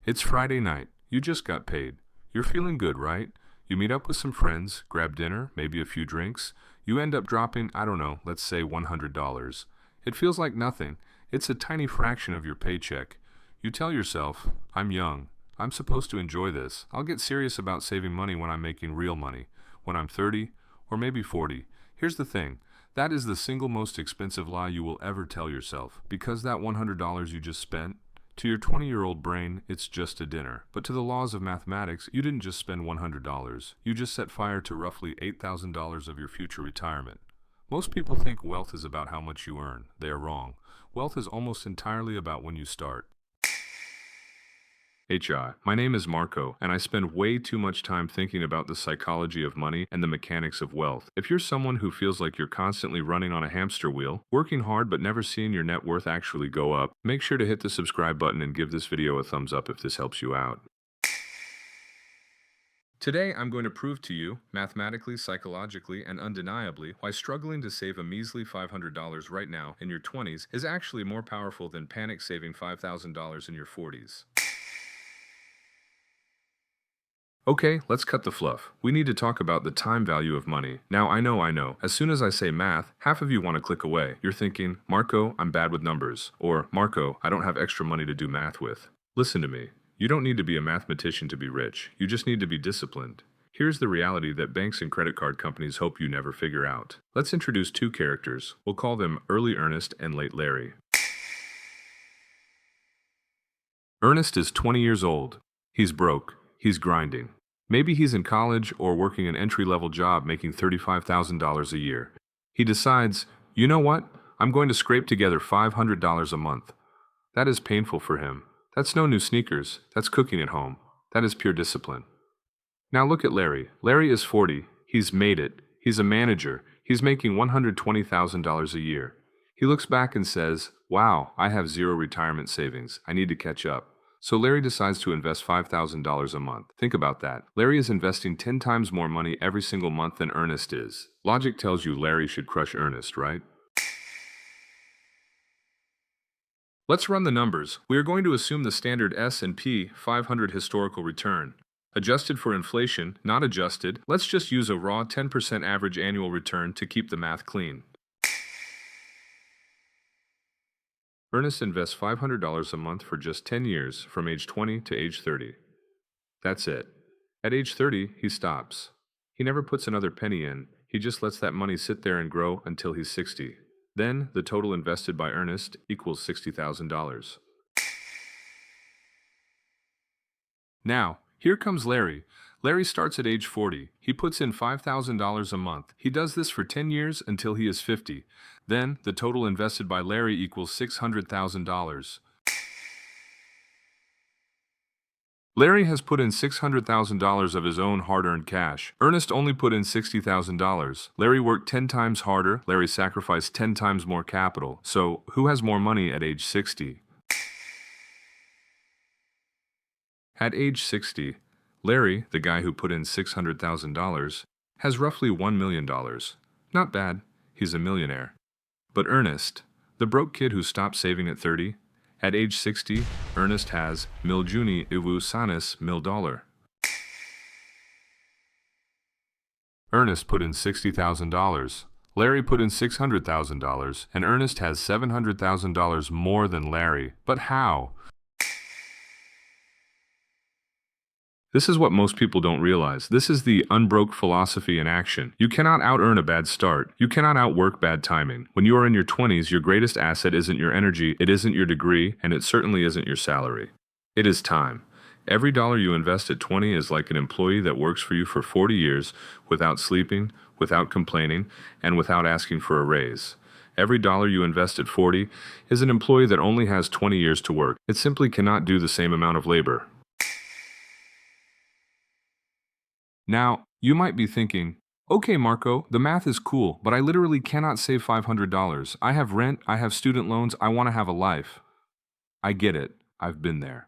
It's Friday night. You just got paid. You're feeling good, right? You meet up with some friends, grab dinner, maybe a few drinks. You end up dropping, I don't know, let's say $100. It feels like nothing. It's a tiny fraction of your paycheck. You tell yourself, I'm young. I'm supposed to enjoy this. I'll get serious about saving money when I'm making real money. When I'm 30, or maybe 40. Here's the thing. That is the single most expensive lie you will ever tell yourself. Because that $100 you just spent, to your 20-year-old brain, it's just a dinner. But to the laws of mathematics, you didn't just spend $100. You just set fire to roughly $8,000 of your future retirement. Most people think wealth is about how much you earn. They are wrong. Wealth is almost entirely about when you start. HI. My name is Marco, and I spend way too much time thinking about the psychology of money and the mechanics of wealth. If you're someone who feels like you're constantly running on a hamster wheel, working hard but never seeing your net worth actually go up, make sure to hit the subscribe button and give this video a thumbs up if this helps you out. Today, I'm going to prove to you, mathematically, psychologically, and undeniably, why struggling to save a measly $500 right now in your 20s is actually more powerful than panic saving $5,000 in your 40s. Okay, let's cut the fluff. We need to talk about the time value of money. Now, I know. As soon as I say math, half of you want to click away. You're thinking, Marco, I'm bad with numbers. Or, Marco, I don't have extra money to do math with. Listen to me. You don't need to be a mathematician to be rich. You just need to be disciplined. Here's the reality that banks and credit card companies hope you never figure out. Let's introduce two characters. We'll call them Early Ernest and Late Larry. Ernest is 20 years old. He's broke. He's grinding. Maybe he's in college or working an entry-level job making $35,000 a year. He decides, you know what? I'm going to scrape together $500 a month. That is painful for him. That's no new sneakers. That's cooking at home. That is pure discipline. Now look at Larry. Larry is 40. He's made it. He's a manager. He's making $120,000 a year. He looks back and says, wow, I have zero retirement savings. I need to catch up. So Larry decides to invest $5,000 a month. Think about that. Larry is investing 10 times more money every single month than Ernest is. Logic tells you Larry should crush Ernest, right? Let's run the numbers. We are going to assume the standard S&P 500 historical return. Adjusted for inflation, not adjusted, let's just use a raw 10% average annual return to keep the math clean. Ernest invests $500 a month for just 10 years, from age 20 to age 30. That's it. At age 30, he stops. He never puts another penny in. He just lets that money sit there and grow until he's 60. Then, the total invested by Ernest equals $60,000. Now, here comes Larry. Larry starts at age 40. He puts in $5,000 a month. He does this for 10 years until he is 50. Then, the total invested by Larry equals $600,000. Larry has put in $600,000 of his own hard-earned cash. Ernest only put in $60,000. Larry worked 10 times harder. Larry sacrificed 10 times more capital. So, who has more money at age 60? At age 60, Larry, the guy who put in $600,000, has roughly $1 million. Not bad. He's a millionaire. But Ernest, the broke kid who stopped saving at 30, at age 60, Ernest has $1 million. Ernest put in $60,000. Larry put in $600,000, and Ernest has $700,000 more than Larry. But how? This is what most people don't realize. This is the unbroke philosophy in action. You cannot out-earn a bad start. You cannot outwork bad timing. When you are in your 20s, your greatest asset isn't your energy, it isn't your degree, and it certainly isn't your salary. It is time. Every dollar you invest at 20 is like an employee that works for you for 40 years without sleeping, without complaining, and without asking for a raise. Every dollar you invest at 40 is an employee that only has 20 years to work. It simply cannot do the same amount of labor. Now, you might be thinking, okay, Marco, the math is cool, but I literally cannot save $500. I have rent, I have student loans, I want to have a life. I get it. I've been there.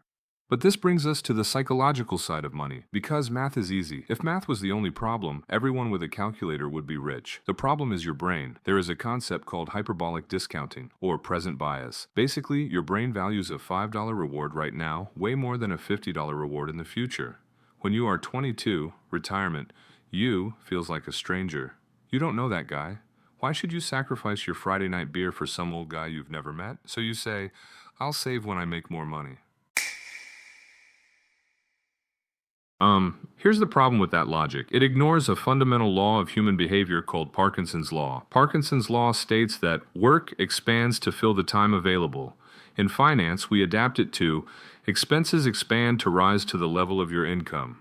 But this brings us to the psychological side of money, because math is easy. If math was the only problem, everyone with a calculator would be rich. The problem is your brain. There is a concept called hyperbolic discounting, or present bias. Basically, your brain values a $5 reward right now way more than a $50 reward in the future. When you are 22, retirement, you feels like a stranger. You don't know that guy. Why should you sacrifice your Friday night beer for some old guy you've never met? So you say, I'll save when I make more money. Here's the problem with that logic. It ignores a fundamental law of human behavior called Parkinson's law. Parkinson's law states that work expands to fill the time available. In finance, we adapt it to expenses expand to rise to the level of your income.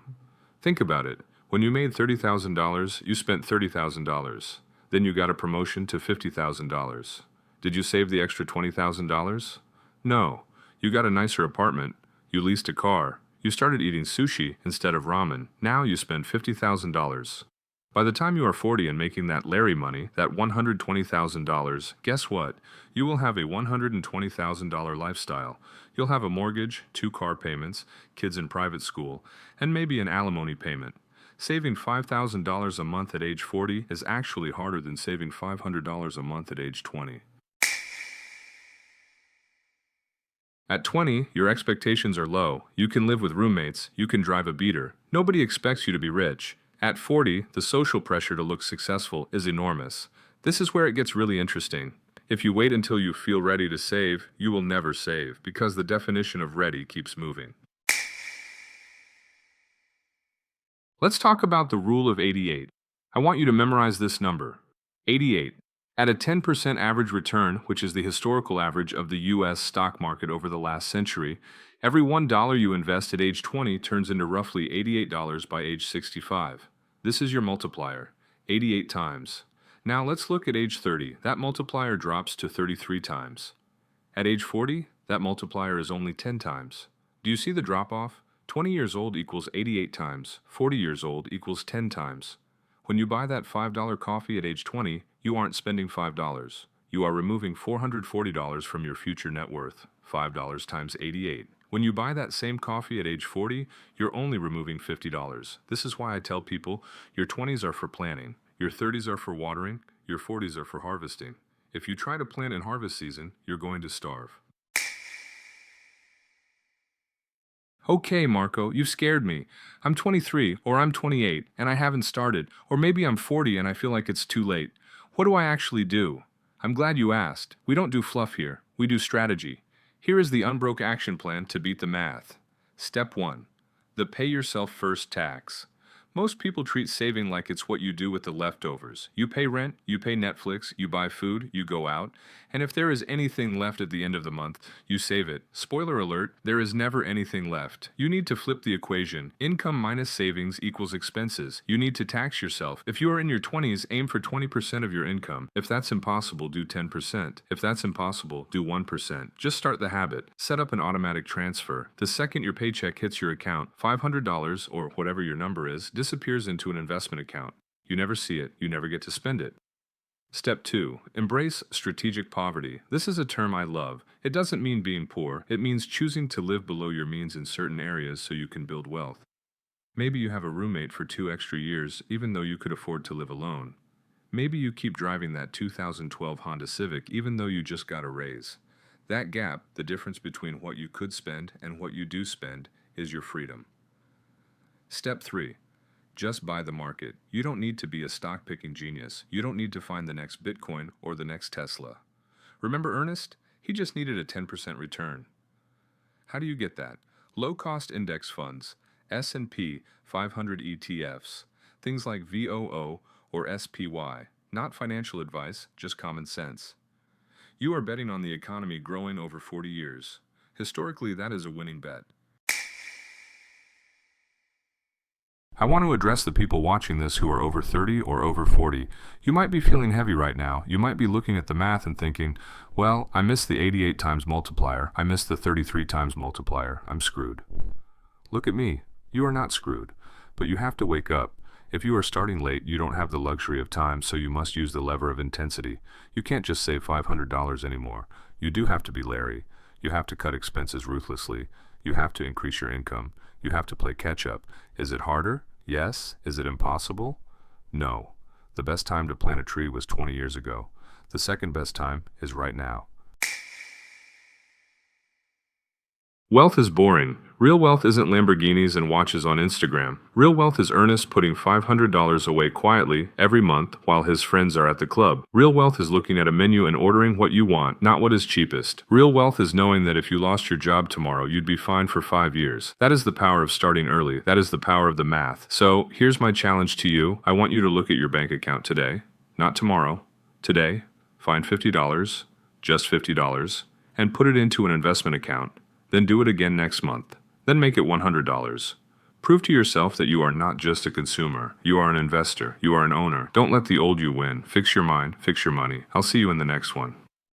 Think about it. When you made $30,000, you spent $30,000. Then you got a promotion to $50,000. Did you save the extra $20,000? No. You got a nicer apartment. You leased a car. You started eating sushi instead of ramen. Now you spend $50,000. By the time you are 40 and making that Larry money, that $120,000, guess what? You will have a $120,000 lifestyle. You'll have a mortgage, 2 car payments, kids in private school, and maybe an alimony payment. Saving $5,000 a month at age 40 is actually harder than saving $500 a month at age 20. At 20, your expectations are low. You can live with roommates. You can drive a beater. Nobody expects you to be rich. At 40, the social pressure to look successful is enormous. This is where it gets really interesting. If you wait until you feel ready to save, you will never save, because the definition of ready keeps moving. Let's talk about the rule of 88. I want you to memorize this number. 88. At a 10% average return, which is the historical average of the U.S. stock market over the last century, every $1 you invest at age 20 turns into roughly $88 by age 65. This is your multiplier, 88 times. Now let's look at age 30. That multiplier drops to 33 times. At age 40, that multiplier is only 10 times. Do you see the drop-off? 20 years old equals 88 times. 40 years old equals 10 times. When you buy that $5 coffee at age 20, you aren't spending $5. You are removing $440 from your future net worth, $5 times 88. When you buy that same coffee at age 40, you're only removing $50. This is why I tell people your 20s are for planning, your 30s are for watering, your 40s are for harvesting. If you try to plant in harvest season, you're going to starve. Okay, Marco, you've scared me. I'm 23, or I'm 28, and I haven't started, or maybe I'm 40 and I feel like it's too late. What do I actually do? I'm glad you asked. We don't do fluff here. We do strategy. Here is the unbroke action plan to beat the math. Step 1. The pay yourself first tax. Most people treat saving like it's what you do with the leftovers. You pay rent, you pay Netflix, you buy food, you go out, and if there is anything left at the end of the month, you save it. Spoiler alert, there is never anything left. You need to flip the equation. Income minus savings equals expenses. You need to tax yourself. If you are in your 20s, aim for 20% of your income. If that's impossible, do 10%. If that's impossible, do 1%. Just start the habit. Set up an automatic transfer. The second your paycheck hits your account, $500 or whatever your number is, disappears into an investment account. You never see it. You never get to spend it. Step 2. Embrace strategic poverty. This is a term I love. It doesn't mean being poor. It means choosing to live below your means in certain areas so you can build wealth. Maybe you have a roommate for 2 extra years, even though you could afford to live alone. Maybe you keep driving that 2012 Honda Civic, even though you just got a raise. That gap, the difference between what you could spend and what you do spend, is your freedom. Step 3. Just buy the market. You don't need to be a stock-picking genius. You don't need to find the next Bitcoin or the next Tesla. Remember Earnest? He just needed a 10% return. How do you get that? Low-cost index funds, S&P 500 ETFs, things like VOO or SPY. Not financial advice, just common sense. You are betting on the economy growing over 40 years. Historically, that is a winning bet. I want to address the people watching this who are over 30 or over 40. You might be feeling heavy right now. You might be looking at the math and thinking, well, I missed the 88 times multiplier. I missed the 33 times multiplier. I'm screwed. Look at me. You are not screwed. But you have to wake up. If you are starting late, you don't have the luxury of time, so you must use the lever of intensity. You can't just save $500 anymore. You do have to be Larry. You have to cut expenses ruthlessly. You have to increase your income. You have to play catch up. Is it harder? Yes. Is it impossible? No. The best time to plant a tree was 20 years ago. The second best time is right now. Wealth is boring. Real wealth isn't Lamborghinis and watches on Instagram. Real wealth is Earnest putting $500 away quietly every month while his friends are at the club. Real wealth is looking at a menu and ordering what you want, not what is cheapest. Real wealth is knowing that if you lost your job tomorrow, you'd be fine for 5 years. That is the power of starting early. That is the power of the math. So here's my challenge to you. I want you to look at your bank account today, not tomorrow. Today, find $50, just $50, and put it into an investment account. Then do it again next month. Then make it $100. Prove to yourself that you are not just a consumer. You are an investor. You are an owner. Don't let the old you win. Fix your mind. Fix your money. I'll see you in the next one.